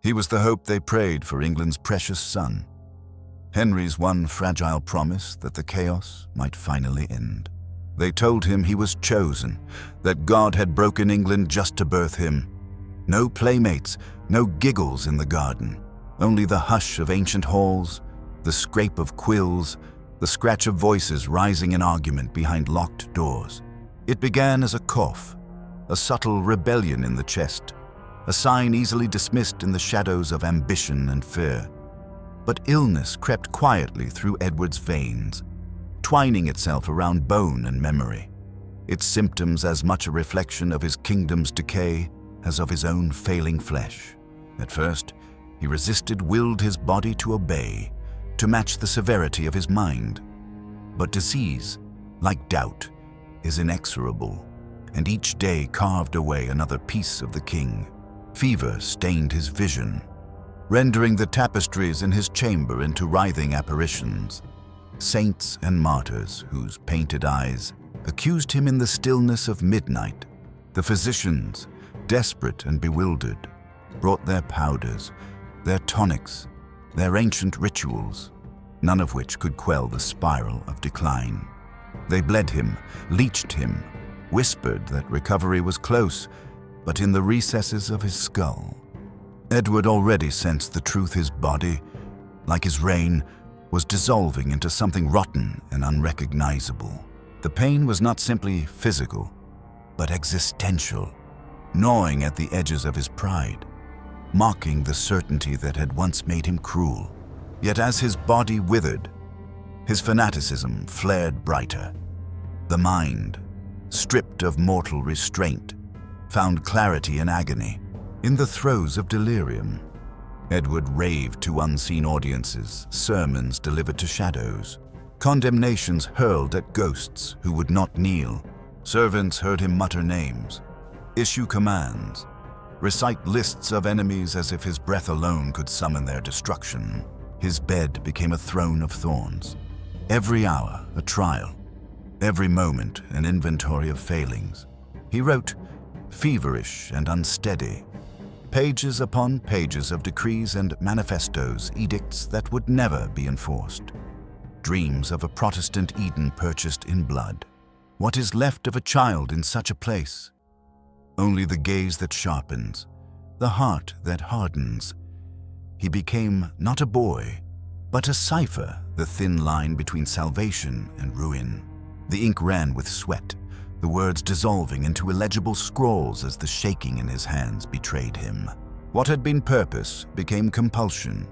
He was the hope they prayed for England's precious son. Henry's one fragile promise that the chaos might finally end. They told him he was chosen, that God had broken England just to birth him. No playmates, no giggles in the garden, only the hush of ancient halls, the scrape of quills, the scratch of voices rising in argument behind locked doors. It began as a cough, a subtle rebellion in the chest, a sign easily dismissed in the shadows of ambition and fear. But illness crept quietly through Edward's veins, twining itself around bone and memory, its symptoms as much a reflection of his kingdom's decay as of his own failing flesh. At first, he resisted, willed his body to obey, to match the severity of his mind. But disease, like doubt, is inexorable, and each day carved away another piece of the king. Fever stained his vision, rendering the tapestries in his chamber into writhing apparitions. Saints and martyrs, whose painted eyes accused him in the stillness of midnight. The physicians, desperate and bewildered, brought their powders, their tonics, their ancient rituals, none of which could quell the spiral of decline. They bled him, leeched him, whispered that recovery was close, but in the recesses of his skull, Edward already sensed the truth. His body, like his reign, was dissolving into something rotten and unrecognizable. The pain was not simply physical, but existential, gnawing at the edges of his pride, mocking the certainty that had once made him cruel. Yet as his body withered, his fanaticism flared brighter. The mind, stripped of mortal restraint, found clarity in agony. In the throes of delirium, Edward raved to unseen audiences, sermons delivered to shadows, condemnations hurled at ghosts who would not kneel. Servants heard him mutter names, issue commands, recite lists of enemies as if his breath alone could summon their destruction. His bed became a throne of thorns. Every hour, a trial. Every moment, an inventory of failings. He wrote, feverish and unsteady, pages upon pages of decrees and manifestos, edicts that would never be enforced. Dreams of a Protestant Eden purchased in blood. What is left of a child in such a place? Only the gaze that sharpens, the heart that hardens. He became not a boy, but a cipher, the thin line between salvation and ruin. The ink ran with sweat, the words dissolving into illegible scrawls as the shaking in his hands betrayed him. What had been purpose became compulsion.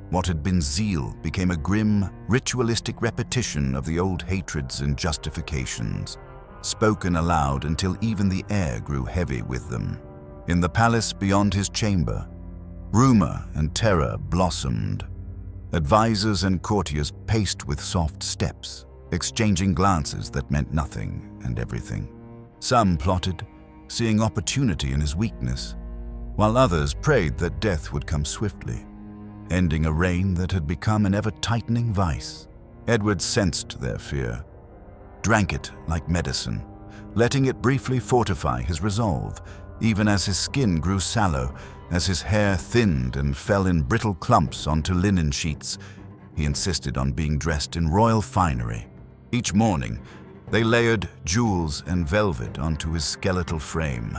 What had been zeal became a grim, ritualistic repetition of the old hatreds and justifications, spoken aloud until even the air grew heavy with them. In the palace beyond his chamber, rumor and terror blossomed. Advisors and courtiers paced with soft steps, exchanging glances that meant nothing and everything. Some plotted, seeing opportunity in his weakness, while others prayed that death would come swiftly, ending a reign that had become an ever-tightening vice. Edward sensed their fear, drank it like medicine, letting it briefly fortify his resolve, even as his skin grew sallow, as his hair thinned and fell in brittle clumps onto linen sheets. He insisted on being dressed in royal finery. Each morning, they layered jewels and velvet onto his skeletal frame,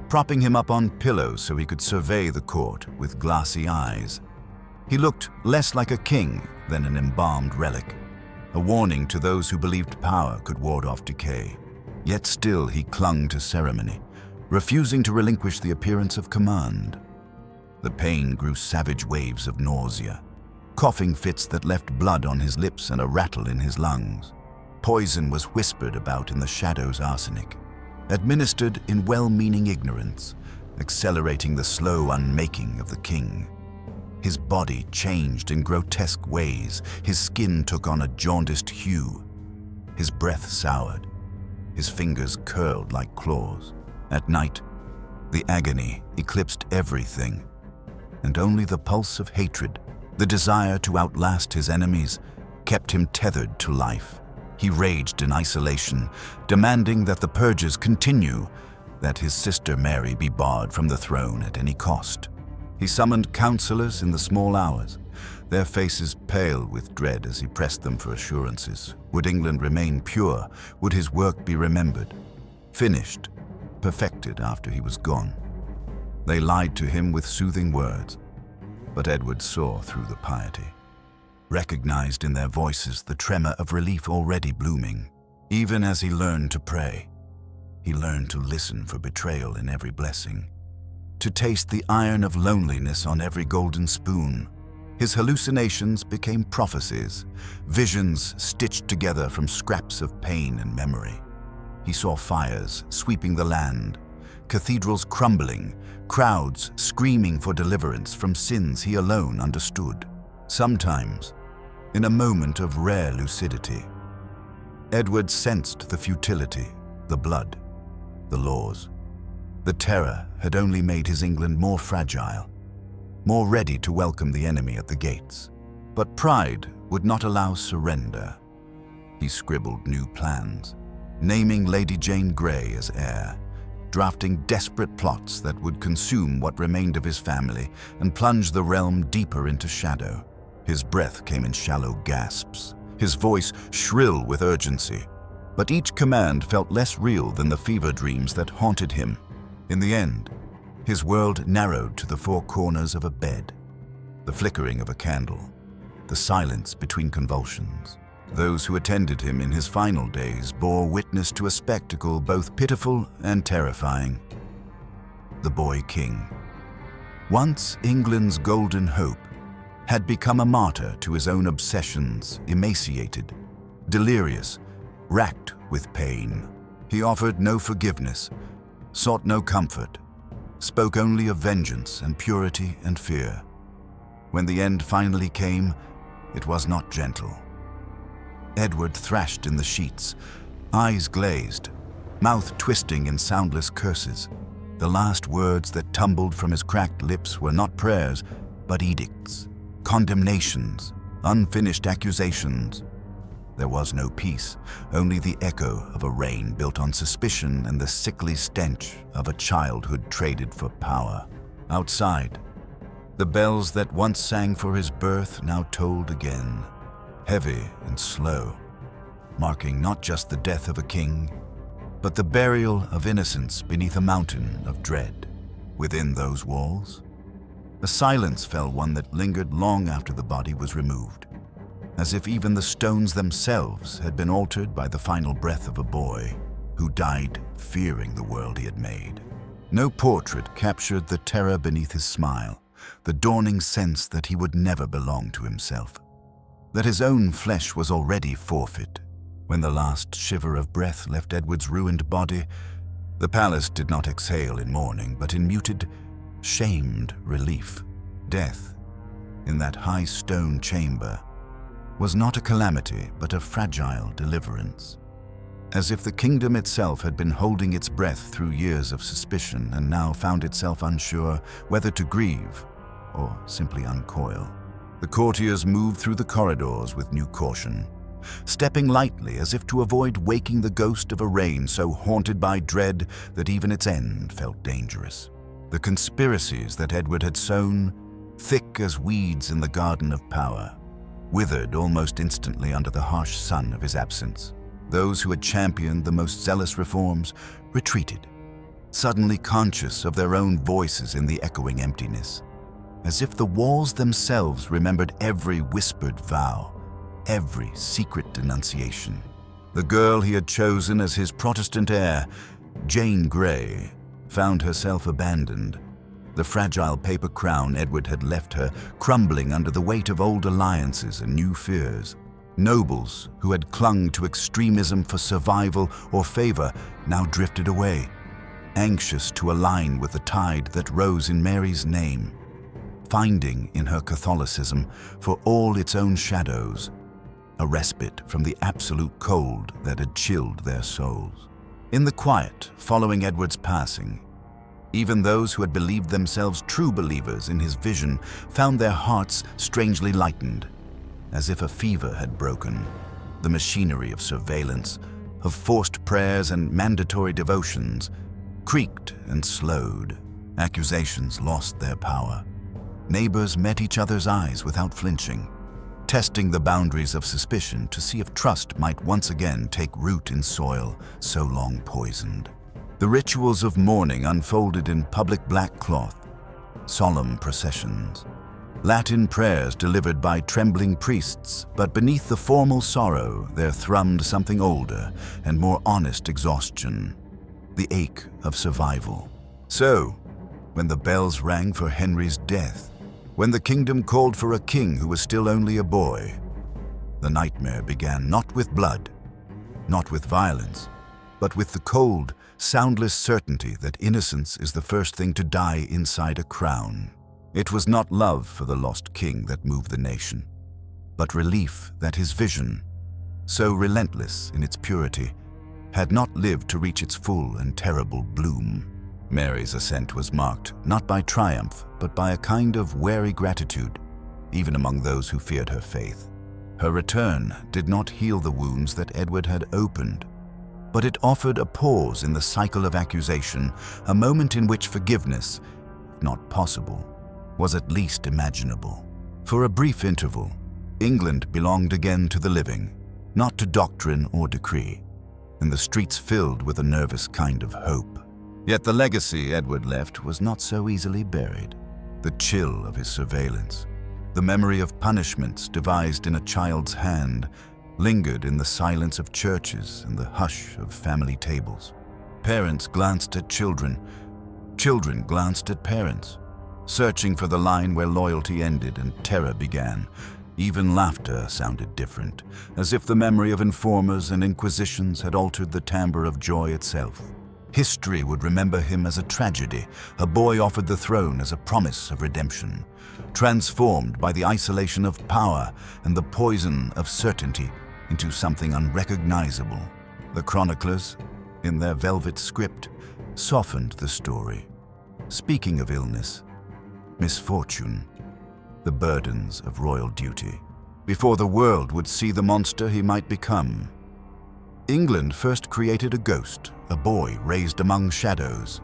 propping him up on pillows so he could survey the court with glassy eyes. He looked less like a king than an embalmed relic, a warning to those who believed power could ward off decay. Yet still he clung to ceremony, refusing to relinquish the appearance of command. The pain grew savage waves of nausea, coughing fits that left blood on his lips and a rattle in his lungs. Poison was whispered about in the shadows' arsenic, administered in well-meaning ignorance, accelerating the slow unmaking of the king. His body changed in grotesque ways. His skin took on a jaundiced hue. His breath soured. His fingers curled like claws. At night, the agony eclipsed everything, and only the pulse of hatred, the desire to outlast his enemies, kept him tethered to life. He raged in isolation, demanding that the purges continue, that his sister Mary be barred from the throne at any cost. He summoned counselors in the small hours, their faces pale with dread as he pressed them for assurances. Would England remain pure? Would his work be remembered? Finished, perfected after he was gone. They lied to him with soothing words, but Edward saw through the piety, recognized in their voices the tremor of relief already blooming. Even as he learned to pray, he learned to listen for betrayal in every blessing, to taste the iron of loneliness on every golden spoon. His hallucinations became prophecies, visions stitched together from scraps of pain and memory. He saw fires sweeping the land, cathedrals crumbling, crowds screaming for deliverance from sins he alone understood. Sometimes, in a moment of rare lucidity, Edward sensed the futility, the blood, the laws. The terror had only made his England more fragile, more ready to welcome the enemy at the gates. But pride would not allow surrender. He scribbled new plans, naming Lady Jane Grey as heir, drafting desperate plots that would consume what remained of his family and plunge the realm deeper into shadow. His breath came in shallow gasps, his voice shrill with urgency. But each command felt less real than the fever dreams that haunted him. In the end, his world narrowed to the four corners of a bed, the flickering of a candle, the silence between convulsions. Those who attended him in his final days bore witness to a spectacle both pitiful and terrifying. The boy king, once England's golden hope, had become a martyr to his own obsessions, emaciated, delirious, racked with pain. He offered no forgiveness, sought no comfort, spoke only of vengeance and purity and fear. When the end finally came, it was not gentle. Edward thrashed in the sheets, eyes glazed, mouth twisting in soundless curses. The last words that tumbled from his cracked lips were not prayers, but edicts, condemnations, unfinished accusations. There was no peace, only the echo of a reign built on suspicion and the sickly stench of a childhood traded for power. Outside, the bells that once sang for his birth now tolled again, heavy and slow, marking not just the death of a king, but the burial of innocence beneath a mountain of dread. Within those walls, a silence fell, one that lingered long after the body was removed, as if even the stones themselves had been altered by the final breath of a boy who died fearing the world he had made. No portrait captured the terror beneath his smile, the dawning sense that he would never belong to himself, that his own flesh was already forfeit. When the last shiver of breath left Edward's ruined body, the palace did not exhale in mourning, but in muted, shamed relief. Death, in that high stone chamber, was not a calamity, but a fragile deliverance. As if the kingdom itself had been holding its breath through years of suspicion and now found itself unsure whether to grieve or simply uncoil. The courtiers moved through the corridors with new caution, stepping lightly as if to avoid waking the ghost of a reign so haunted by dread that even its end felt dangerous. The conspiracies that Edward had sown, thick as weeds in the garden of power, withered almost instantly under the harsh sun of his absence. Those who had championed the most zealous reforms retreated, suddenly conscious of their own voices in the echoing emptiness, as if the walls themselves remembered every whispered vow, every secret denunciation. The girl he had chosen as his Protestant heir, Jane Grey, found herself abandoned. The fragile paper crown Edward had left her crumbling under the weight of old alliances and new fears. Nobles who had clung to extremism for survival or favor now drifted away, anxious to align with the tide that rose in Mary's name, finding in her Catholicism, for all its own shadows, a respite from the absolute cold that had chilled their souls. In the quiet following Edward's passing, even those who had believed themselves true believers in his vision found their hearts strangely lightened, as if a fever had broken. The machinery of surveillance, of forced prayers and mandatory devotions, creaked and slowed. Accusations lost their power. Neighbors met each other's eyes without flinching, testing the boundaries of suspicion to see if trust might once again take root in soil so long poisoned. The rituals of mourning unfolded in public black cloth, solemn processions, Latin prayers delivered by trembling priests, but beneath the formal sorrow there thrummed something older and more honest exhaustion, the ache of survival. So, when the bells rang for Henry's death, when the kingdom called for a king who was still only a boy, the nightmare began not with blood, not with violence, but with the cold, soundless certainty that innocence is the first thing to die inside a crown. It was not love for the lost king that moved the nation, but relief that his vision, so relentless in its purity, had not lived to reach its full and terrible bloom. Mary's ascent was marked not by triumph, but by a kind of wary gratitude, even among those who feared her faith. Her return did not heal the wounds that Edward had opened, but it offered a pause in the cycle of accusation, a moment in which forgiveness, if not possible, was at least imaginable. For a brief interval, England belonged again to the living, not to doctrine or decree, and the streets filled with a nervous kind of hope. Yet the legacy Edward left was not so easily buried. The chill of his surveillance, the memory of punishments devised in a child's hand, lingered in the silence of churches and the hush of family tables. Parents glanced at children, children glanced at parents, searching for the line where loyalty ended and terror began. Even laughter sounded different, as if the memory of informers and inquisitions had altered the timbre of joy itself. History would remember him as a tragedy, a boy offered the throne as a promise of redemption, transformed by the isolation of power and the poison of certainty into something unrecognizable. The chroniclers, in their velvet script, softened the story, speaking of illness, misfortune, the burdens of royal duty, before the world would see the monster he might become. England first created a ghost, a boy raised among shadows,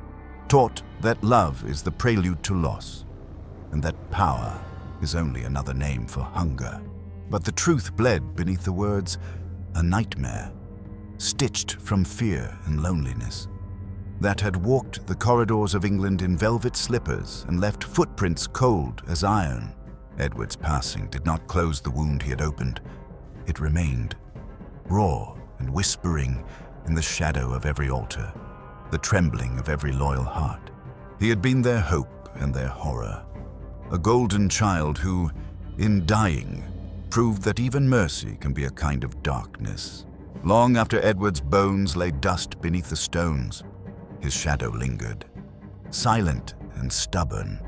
taught that love is the prelude to loss, and that power is only another name for hunger. But the truth bled beneath the words, a nightmare, stitched from fear and loneliness, that had walked the corridors of England in velvet slippers and left footprints cold as iron. Edward's passing did not close the wound he had opened. It remained, raw and whispering in the shadow of every altar, the trembling of every loyal heart. He had been their hope and their horror, a golden child who, in dying, proved that even mercy can be a kind of darkness. Long after Edward's bones lay dust beneath the stones, his shadow lingered, silent and stubborn,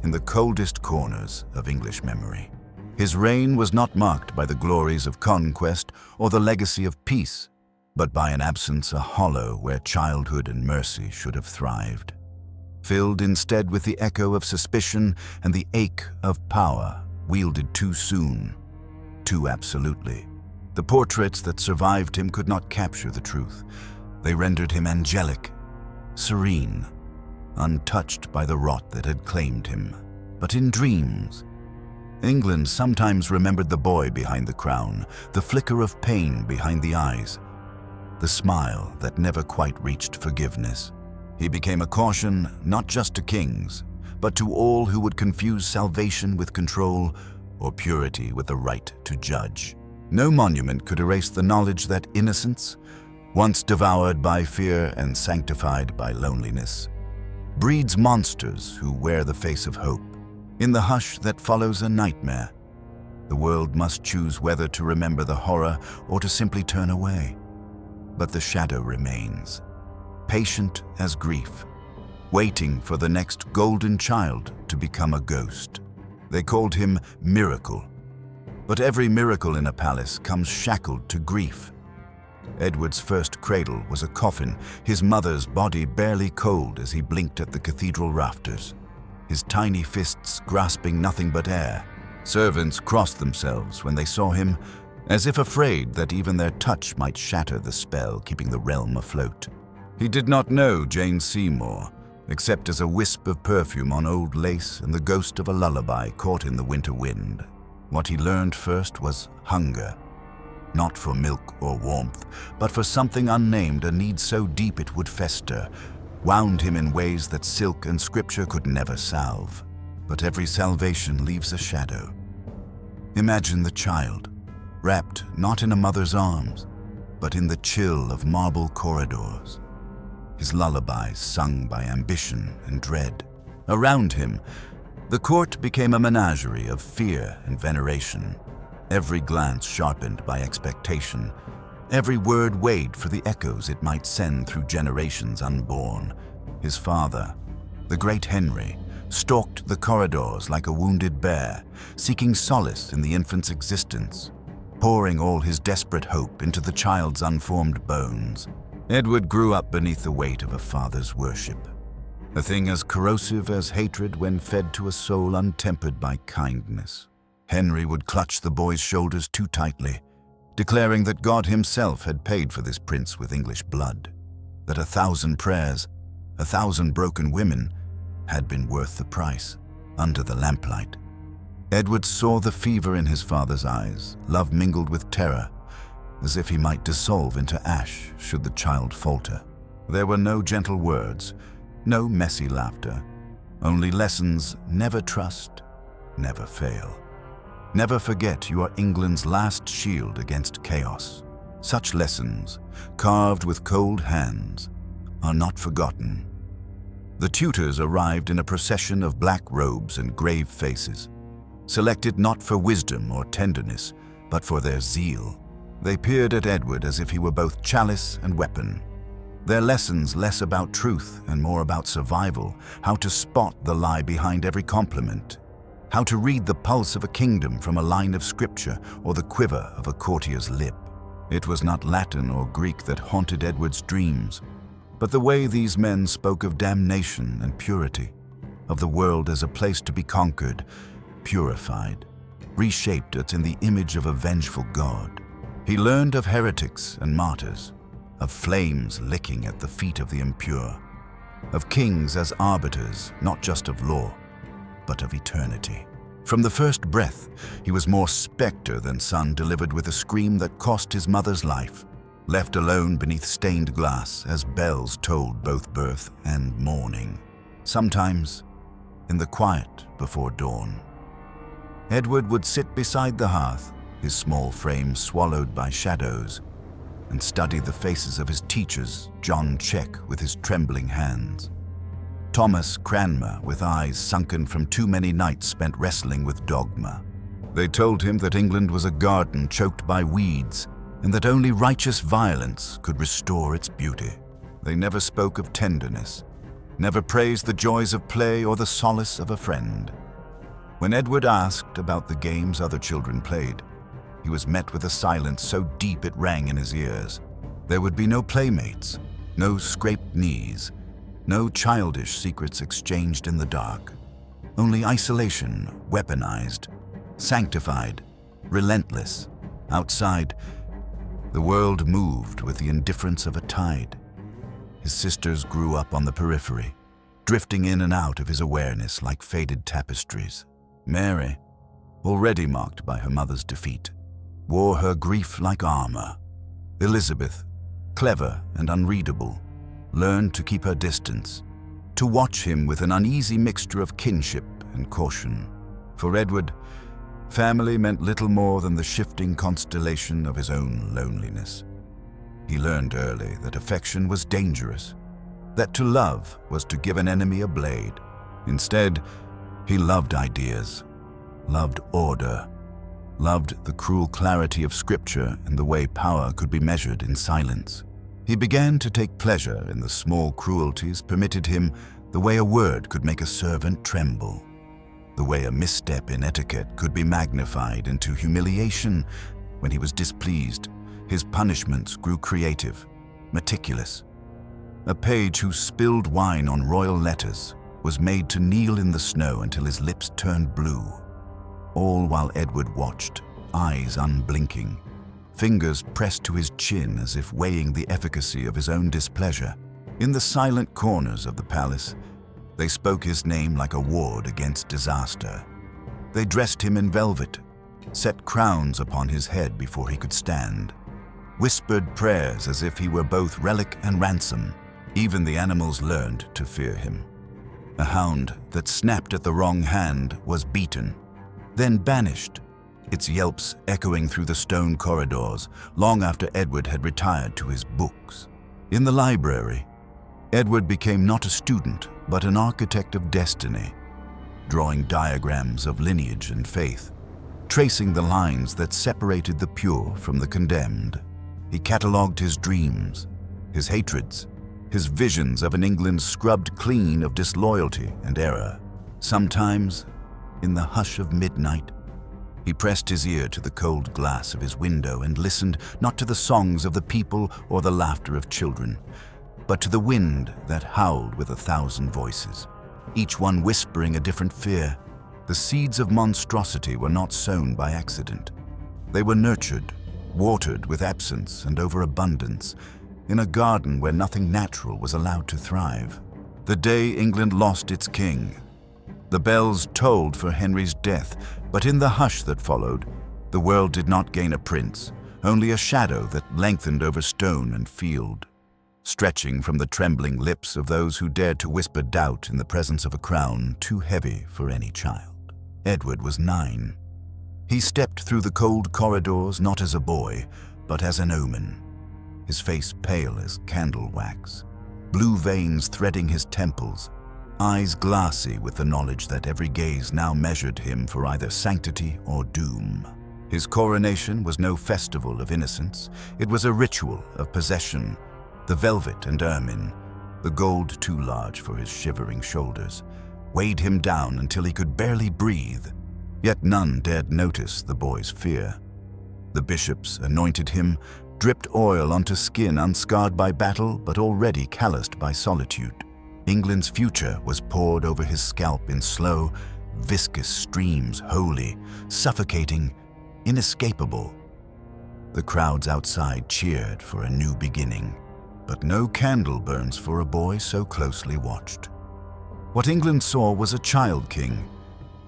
in the coldest corners of English memory. His reign was not marked by the glories of conquest or the legacy of peace, but by an absence a hollow where childhood and mercy should have thrived, filled instead with the echo of suspicion and the ache of power wielded too soon, too absolutely. The portraits that survived him could not capture the truth. They rendered him angelic, serene, untouched by the rot that had claimed him. But in dreams, England sometimes remembered the boy behind the crown, the flicker of pain behind the eyes, the smile that never quite reached forgiveness. He became a caution not just to kings, but to all who would confuse salvation with control or purity with the right to judge. No monument could erase the knowledge that innocence, once devoured by fear and sanctified by loneliness, breeds monsters who wear the face of hope. In the hush that follows a nightmare, the world must choose whether to remember the horror or to simply turn away. But the shadow remains, patient as grief, waiting for the next golden child to become a ghost. They called him Miracle, but every miracle in a palace comes shackled to grief. Edward's first cradle was a coffin, his mother's body barely cold as he blinked at the cathedral rafters, his tiny fists grasping nothing but air. Servants crossed themselves when they saw him, as if afraid that even their touch might shatter the spell keeping the realm afloat. He did not know Jane Seymour, except as a wisp of perfume on old lace and the ghost of a lullaby caught in the winter wind. What he learned first was hunger, not for milk or warmth, but for something unnamed, a need so deep it would fester, wound him in ways that silk and scripture could never salve. But every salvation leaves a shadow. Imagine the child, wrapped not in a mother's arms, but in the chill of marble corridors. His lullabies sung by ambition and dread. Around him, the court became a menagerie of fear and veneration, every glance sharpened by expectation, every word weighed for the echoes it might send through generations unborn. His father, the great Henry, stalked the corridors like a wounded bear, seeking solace in the infant's existence, pouring all his desperate hope into the child's unformed bones. Edward grew up beneath the weight of a father's worship, a thing as corrosive as hatred when fed to a soul untempered by kindness. Henry would clutch the boy's shoulders too tightly, declaring that God himself had paid for this prince with English blood, that 1,000 prayers, 1,000 broken women, had been worth the price. Under the lamplight, Edward saw the fever in his father's eyes, love mingled with terror, as if he might dissolve into ash should the child falter. There were no gentle words, no messy laughter, only lessons: never trust, never fail. Never forget you are England's last shield against chaos. Such lessons, carved with cold hands, are not forgotten. The Tudors arrived in a procession of black robes and grave faces, selected not for wisdom or tenderness, but for their zeal. They peered at Edward as if he were both chalice and weapon. Their lessons less about truth and more about survival, how to spot the lie behind every compliment, how to read the pulse of a kingdom from a line of scripture or the quiver of a courtier's lip. It was not Latin or Greek that haunted Edward's dreams, but the way these men spoke of damnation and purity, of the world as a place to be conquered, purified, reshaped in the image of a vengeful God. He learned of heretics and martyrs, of flames licking at the feet of the impure, of kings as arbiters not just of law, but of eternity. From the first breath, he was more spectre than son, delivered with a scream that cost his mother's life, left alone beneath stained glass as bells tolled both birth and mourning, sometimes in the quiet before dawn. Edward would sit beside the hearth, his small frame swallowed by shadows, and study the faces of his teachers, John Check with his trembling hands, Thomas Cranmer with eyes sunken from too many nights spent wrestling with dogma. They told him that England was a garden choked by weeds, and that only righteous violence could restore its beauty. They never spoke of tenderness, never praised the joys of play or the solace of a friend. When Edward asked about the games other children played, he was met with a silence so deep it rang in his ears. There would be no playmates, no scraped knees, no childish secrets exchanged in the dark. Only isolation, weaponized, sanctified, relentless. Outside, the world moved with the indifference of a tide. His sisters grew up on the periphery, drifting in and out of his awareness like faded tapestries. Mary, already marked by her mother's defeat, wore her grief like armor. Elizabeth, clever and unreadable, learned to keep her distance, to watch him with an uneasy mixture of kinship and caution. For Edward, family meant little more than the shifting constellation of his own loneliness. He learned early that affection was dangerous, that to love was to give an enemy a blade. Instead, he loved ideas, loved order, loved the cruel clarity of scripture and the way power could be measured in silence. He began to take pleasure in the small cruelties permitted him, the way a word could make a servant tremble, the way a misstep in etiquette could be magnified into humiliation. When he was displeased, his punishments grew creative, meticulous. A page who spilled wine on royal letters was made to kneel in the snow until his lips turned blue, all while Edward watched, eyes unblinking, fingers pressed to his chin as if weighing the efficacy of his own displeasure. In the silent corners of the palace, They spoke his name like a ward against disaster. They dressed him in velvet, set crowns upon his head before he could stand, whispered prayers as if he were both relic and ransom. Even the animals learned to fear him. A hound that snapped at the wrong hand was beaten, then banished, its yelps echoing through the stone corridors long after Edward had retired to his books. In the library, Edward became not a student, but an architect of destiny, drawing diagrams of lineage and faith, tracing the lines that separated the pure from the condemned. He catalogued his dreams, his hatreds, his visions of an England scrubbed clean of disloyalty and error. Sometimes, in the hush of midnight, he pressed his ear to the cold glass of his window and listened not to the songs of the people or the laughter of children, but to the wind that howled with 1,000 voices, each one whispering a different fear. The seeds of monstrosity were not sown by accident. They were nurtured, watered with absence and overabundance, in a garden where nothing natural was allowed to thrive. The day England lost its king, the bells tolled for Henry's death, but in the hush that followed, the world did not gain a prince, only a shadow that lengthened over stone and field, stretching from the trembling lips of those who dared to whisper doubt in the presence of a crown too heavy for any child. Edward was 9. He stepped through the cold corridors not as a boy, but as an omen, his face pale as candle wax, blue veins threading his temples, eyes glassy with the knowledge that every gaze now measured him for either sanctity or doom. His coronation was no festival of innocence, it was a ritual of possession. The velvet and ermine, the gold too large for his shivering shoulders, weighed him down until he could barely breathe. Yet none dared notice the boy's fear. The bishops anointed him, dripped oil onto skin unscarred by battle but already calloused by solitude. England's future was poured over his scalp in slow, viscous streams, holy, suffocating, inescapable. The crowds outside cheered for a new beginning, but no candle burns for a boy so closely watched. What England saw was a child king,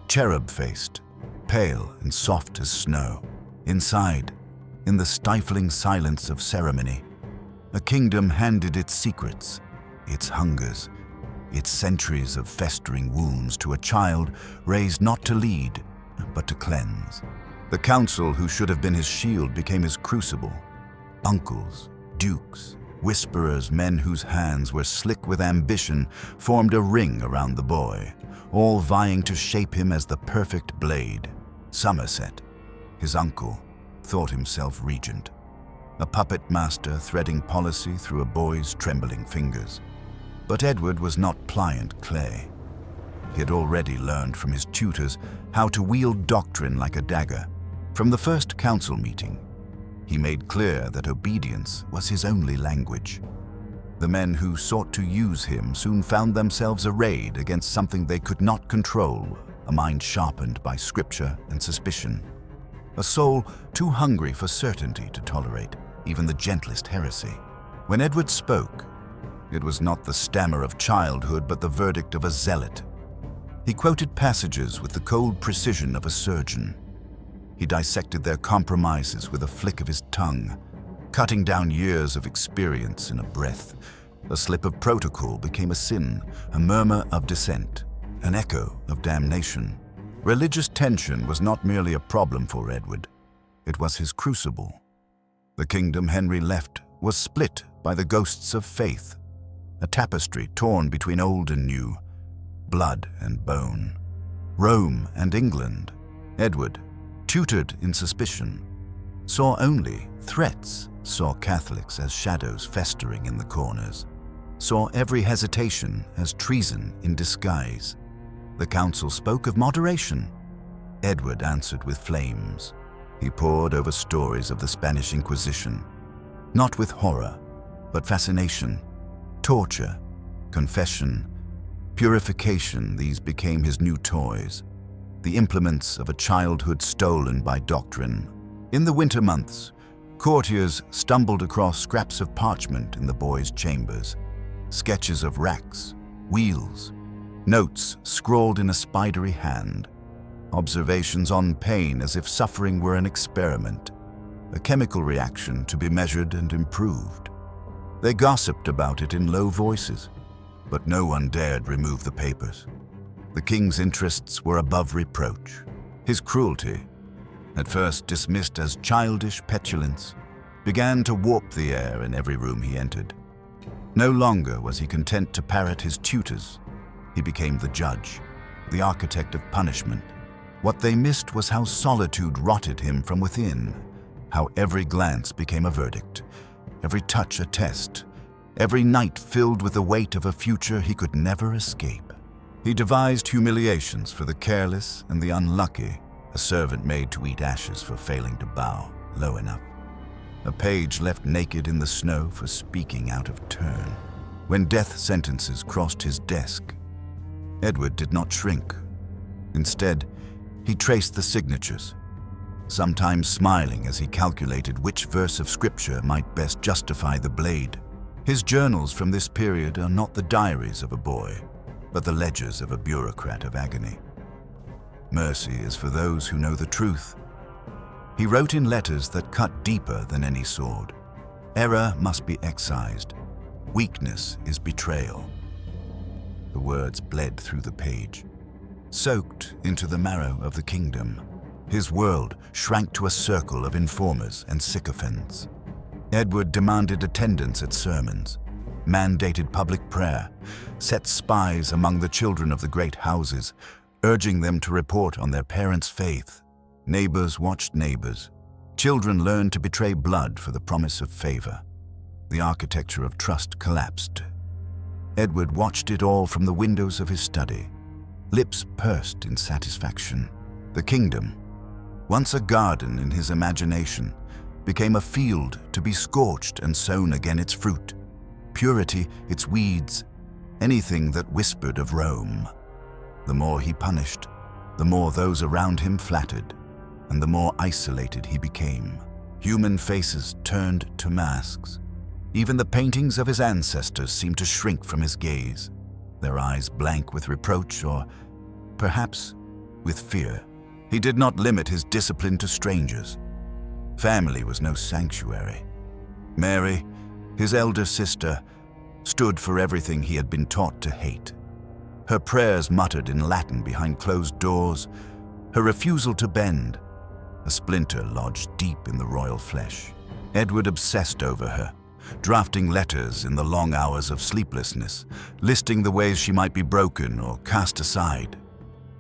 cherub-faced, pale and soft as snow. Inside, in the stifling silence of ceremony, a kingdom handed its secrets, its hungers, its centuries of festering wounds to a child raised not to lead, but to cleanse. The council who should have been his shield became his crucible. Uncles, dukes, whisperers, men whose hands were slick with ambition, formed a ring around the boy, all vying to shape him as the perfect blade. Somerset, his uncle, thought himself regent, a puppet master threading policy through a boy's trembling fingers. But Edward was not pliant clay. He had already learned from his tutors how to wield doctrine like a dagger. From the first council meeting, he made clear that obedience was his only language. The men who sought to use him soon found themselves arrayed against something they could not control, a mind sharpened by scripture and suspicion, a soul too hungry for certainty to tolerate even the gentlest heresy. When Edward spoke, it was not the stammer of childhood, but the verdict of a zealot. He quoted passages with the cold precision of a surgeon. He dissected their compromises with a flick of his tongue, cutting down years of experience in a breath. A slip of protocol became a sin, a murmur of dissent, an echo of damnation. Religious tension was not merely a problem for Edward, it was his crucible. The kingdom Henry left was split by the ghosts of faith, a tapestry torn between old and new, blood and bone. Rome and England, Edward, tutored in suspicion, saw only threats, saw Catholics as shadows festering in the corners, saw every hesitation as treason in disguise. The council spoke of moderation. Edward answered with flames. He pored over stories of the Spanish Inquisition, not with horror, but fascination, torture, confession, purification. These became his new toys, the implements of a childhood stolen by doctrine. In the winter months, courtiers stumbled across scraps of parchment in the boys' chambers, sketches of racks, wheels, notes scrawled in a spidery hand, observations on pain as if suffering were an experiment, a chemical reaction to be measured and improved. They gossiped about it in low voices, but no one dared remove the papers. The king's interests were above reproach. His cruelty, at first dismissed as childish petulance, began to warp the air in every room he entered. No longer was he content to parrot his tutors. He became the judge, the architect of punishment. What they missed was how solitude rotted him from within, how every glance became a verdict, every touch a test, every night filled with the weight of a future he could never escape. He devised humiliations for the careless and the unlucky, a servant made to eat ashes for failing to bow low enough, a page left naked in the snow for speaking out of turn. When death sentences crossed his desk, Edward did not shrink. Instead, he traced the signatures, sometimes smiling as he calculated which verse of scripture might best justify the blade. His journals from this period are not the diaries of a boy, but the ledgers of a bureaucrat of agony. Mercy is for those who know the truth. He wrote in letters that cut deeper than any sword. Error must be excised. Weakness is betrayal. The words bled through the page, soaked into the marrow of the kingdom. His world shrank to a circle of informers and sycophants. Edward demanded attendance at sermons, mandated public prayer, set spies among the children of the great houses, urging them to report on their parents' faith. Neighbors watched neighbors. Children learned to betray blood for the promise of favor. The architecture of trust collapsed. Edward watched it all from the windows of his study, lips pursed in satisfaction. The kingdom, once a garden in his imagination, became a field to be scorched and sown again its fruit, purity its weeds, anything that whispered of Rome. The more he punished, the more those around him flattered, and the more isolated he became. Human faces turned to masks. Even the paintings of his ancestors seemed to shrink from his gaze, their eyes blank with reproach or, perhaps, with fear. He did not limit his discipline to strangers. Family was no sanctuary. Mary, his elder sister, stood for everything he had been taught to hate. Her prayers muttered in Latin behind closed doors, her refusal to bend, a splinter lodged deep in the royal flesh. Edward obsessed over her, drafting letters in the long hours of sleeplessness, listing the ways she might be broken or cast aside.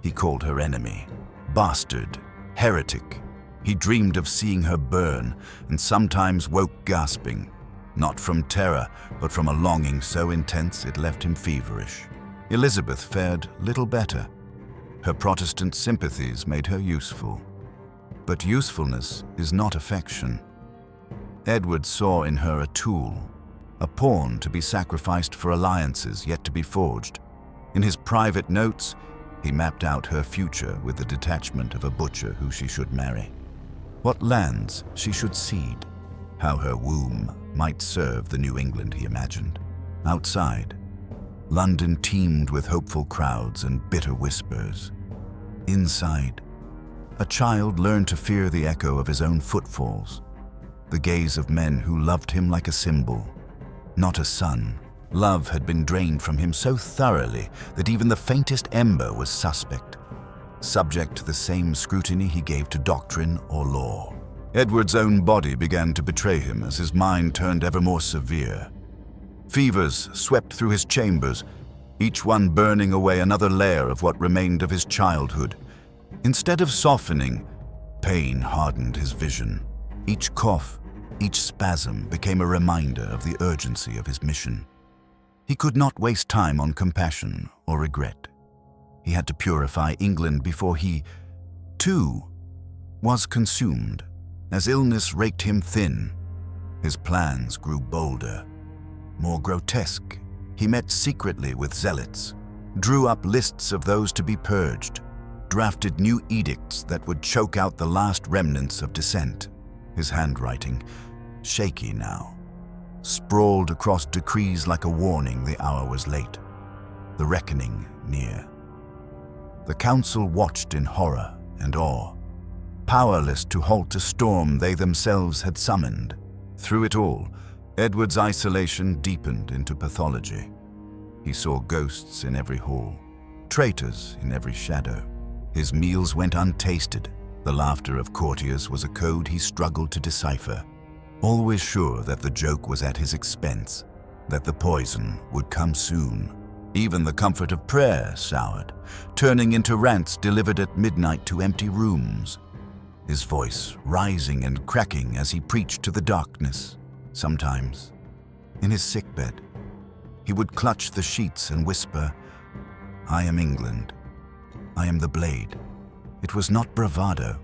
He called her enemy, bastard, heretic. He dreamed of seeing her burn and sometimes woke gasping, not from terror, but from a longing so intense it left him feverish. Elizabeth fared little better. Her Protestant sympathies made her useful. But usefulness is not affection. Edward saw in her a tool, a pawn to be sacrificed for alliances yet to be forged. In his private notes, he mapped out her future with the detachment of a butcher who she should marry, what lands she should cede, how her womb might serve the New England he imagined. Outside, London teemed with hopeful crowds and bitter whispers. Inside, a child learned to fear the echo of his own footfalls, the gaze of men who loved him like a symbol, not a son. Love had been drained from him so thoroughly that even the faintest ember was suspect, subject to the same scrutiny he gave to doctrine or law. Edward's own body began to betray him as his mind turned ever more severe. Fevers swept through his chambers, each one burning away another layer of what remained of his childhood. Instead of softening, pain hardened his vision. Each cough, each spasm became a reminder of the urgency of his mission. He could not waste time on compassion or regret. He had to purify England before he, too, was consumed. As illness raked him thin, his plans grew bolder, more grotesque. He met secretly with zealots, drew up lists of those to be purged, drafted new edicts that would choke out the last remnants of dissent. His handwriting, shaky now, sprawled across decrees like a warning the hour was late. The reckoning near. The council watched in horror and awe, powerless to halt a storm they themselves had summoned. Through it all, Edward's isolation deepened into pathology. He saw ghosts in every hall, traitors in every shadow. His meals went untasted. The laughter of courtiers was a code he struggled to decipher, always sure that the joke was at his expense, that the poison would come soon. Even the comfort of prayer soured, turning into rants delivered at midnight to empty rooms, his voice rising and cracking as he preached to the darkness. Sometimes, in his sickbed, he would clutch the sheets and whisper, "I am England. I am the blade." It was not bravado,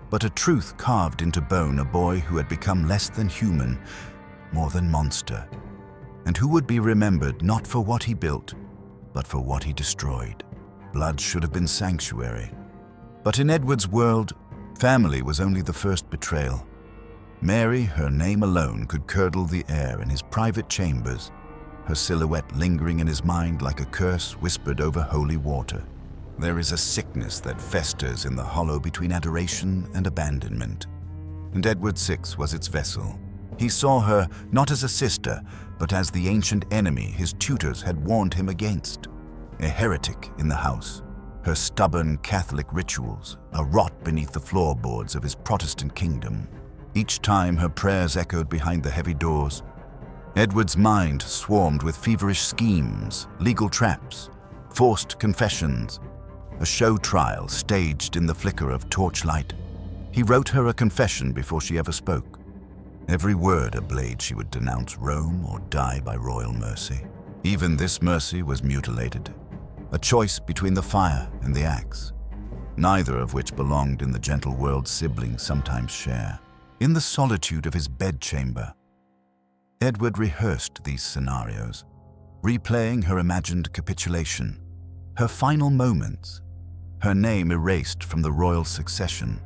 but a truth carved into bone, a boy who had become less than human, more than monster, and who would be remembered not for what he built, but for what he destroyed. Blood should have been sanctuary. But in Edward's world, family was only the first betrayal. Mary, her name alone, could curdle the air in his private chambers, her silhouette lingering in his mind like a curse whispered over holy water. There is a sickness that festers in the hollow between adoration and abandonment, and Edward VI was its vessel. He saw her not as a sister, but as the ancient enemy his tutors had warned him against, a heretic in the house. Her stubborn Catholic rituals, a rot beneath the floorboards of his Protestant kingdom. Each time her prayers echoed behind the heavy doors, Edward's mind swarmed with feverish schemes, legal traps, forced confessions, a show trial staged in the flicker of torchlight. He wrote her a confession before she ever spoke. Every word a blade she would denounce Rome or die by royal mercy. Even this mercy was mutilated, a choice between the fire and the axe, neither of which belonged in the gentle world siblings sometimes share. In the solitude of his bedchamber, Edward rehearsed these scenarios, replaying her imagined capitulation, her final moments, her name erased from the royal succession.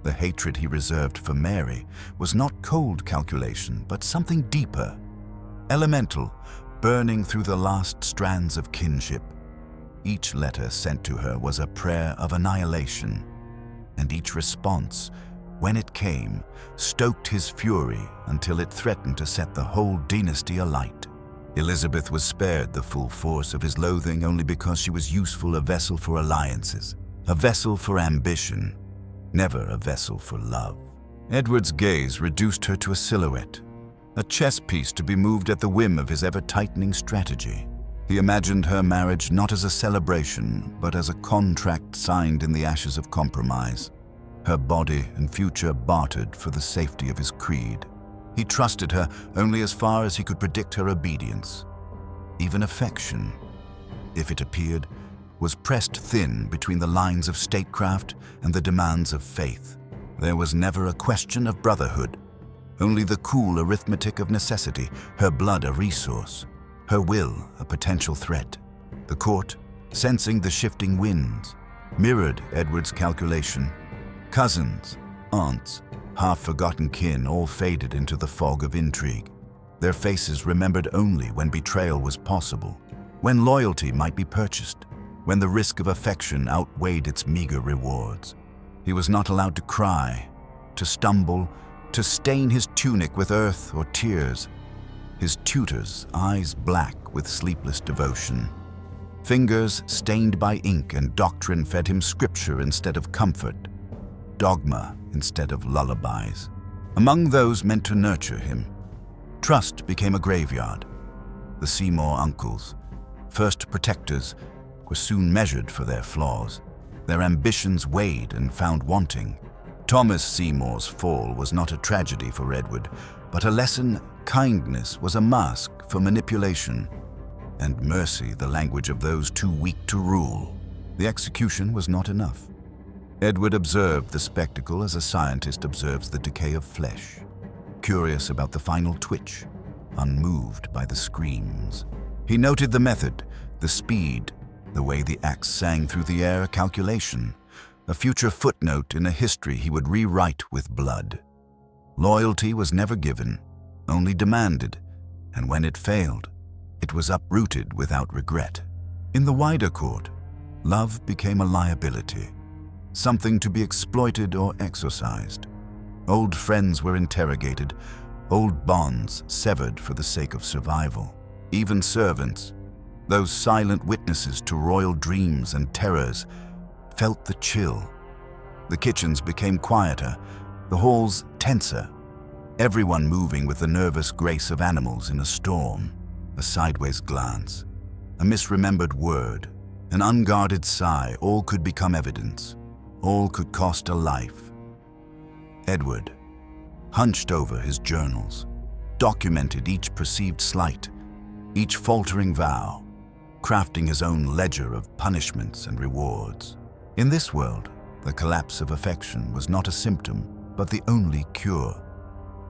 The hatred he reserved for Mary was not cold calculation, but something deeper, elemental, burning through the last strands of kinship. Each letter sent to her was a prayer of annihilation, and each response, when it came, stoked his fury until it threatened to set the whole dynasty alight. Elizabeth was spared the full force of his loathing only because she was useful, a vessel for alliances, a vessel for ambition, never a vessel for love. Edward's gaze reduced her to a silhouette, a chess piece to be moved at the whim of his ever-tightening strategy. He imagined her marriage not as a celebration, but as a contract signed in the ashes of compromise, her body and future bartered for the safety of his creed. He trusted her only as far as he could predict her obedience. Even affection, if it appeared, was pressed thin between the lines of statecraft and the demands of faith. There was never a question of brotherhood, only the cool arithmetic of necessity, her blood a resource, her will a potential threat. The court, sensing the shifting winds, mirrored Edward's calculation. Cousins, aunts, half-forgotten kin all faded into the fog of intrigue, their faces remembered only when betrayal was possible, when loyalty might be purchased, when the risk of affection outweighed its meager rewards. He was not allowed to cry, to stumble, to stain his tunic with earth or tears. His tutors, eyes black with sleepless devotion, fingers stained by ink and doctrine fed him scripture instead of comfort, dogma instead of lullabies. Among those meant to nurture him, trust became a graveyard. The Seymour uncles, first protectors, were soon measured for their flaws. Their ambitions weighed and found wanting. Thomas Seymour's fall was not a tragedy for Edward, but a lesson. Kindness was a mask for manipulation, and mercy the language of those too weak to rule. The execution was not enough. Edward observed the spectacle as a scientist observes the decay of flesh, curious about the final twitch, unmoved by the screams. He noted the method, the speed, the way the axe sang through the air, a calculation, a future footnote in a history he would rewrite with blood. Loyalty was never given, only demanded, and when it failed, it was uprooted without regret. In the wider court, love became a liability, something to be exploited or exorcised. Old friends were interrogated, old bonds severed for the sake of survival. Even servants, those silent witnesses to royal dreams and terrors, felt the chill. The kitchens became quieter, the halls tenser, everyone moving with the nervous grace of animals in a storm. A sideways glance, a misremembered word, an unguarded sigh, all could become evidence. All could cost a life. Edward, hunched over his journals, documented each perceived slight, each faltering vow, crafting his own ledger of punishments and rewards. In this world, the collapse of affection was not a symptom, but the only cure,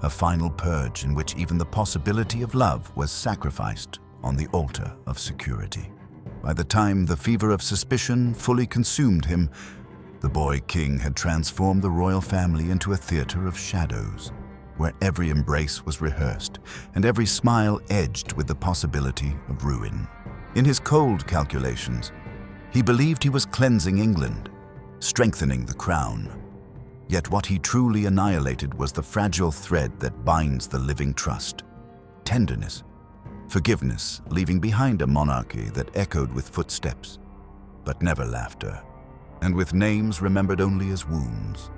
a final purge in which even the possibility of love was sacrificed on the altar of security. By the time the fever of suspicion fully consumed him, the boy king had transformed the royal family into a theater of shadows, where every embrace was rehearsed and every smile edged with the possibility of ruin. In his cold calculations, he believed he was cleansing England, strengthening the crown. Yet what he truly annihilated was the fragile thread that binds the living trust: tenderness, forgiveness, leaving behind a monarchy that echoed with footsteps, but never laughter, and with names remembered only as wounds.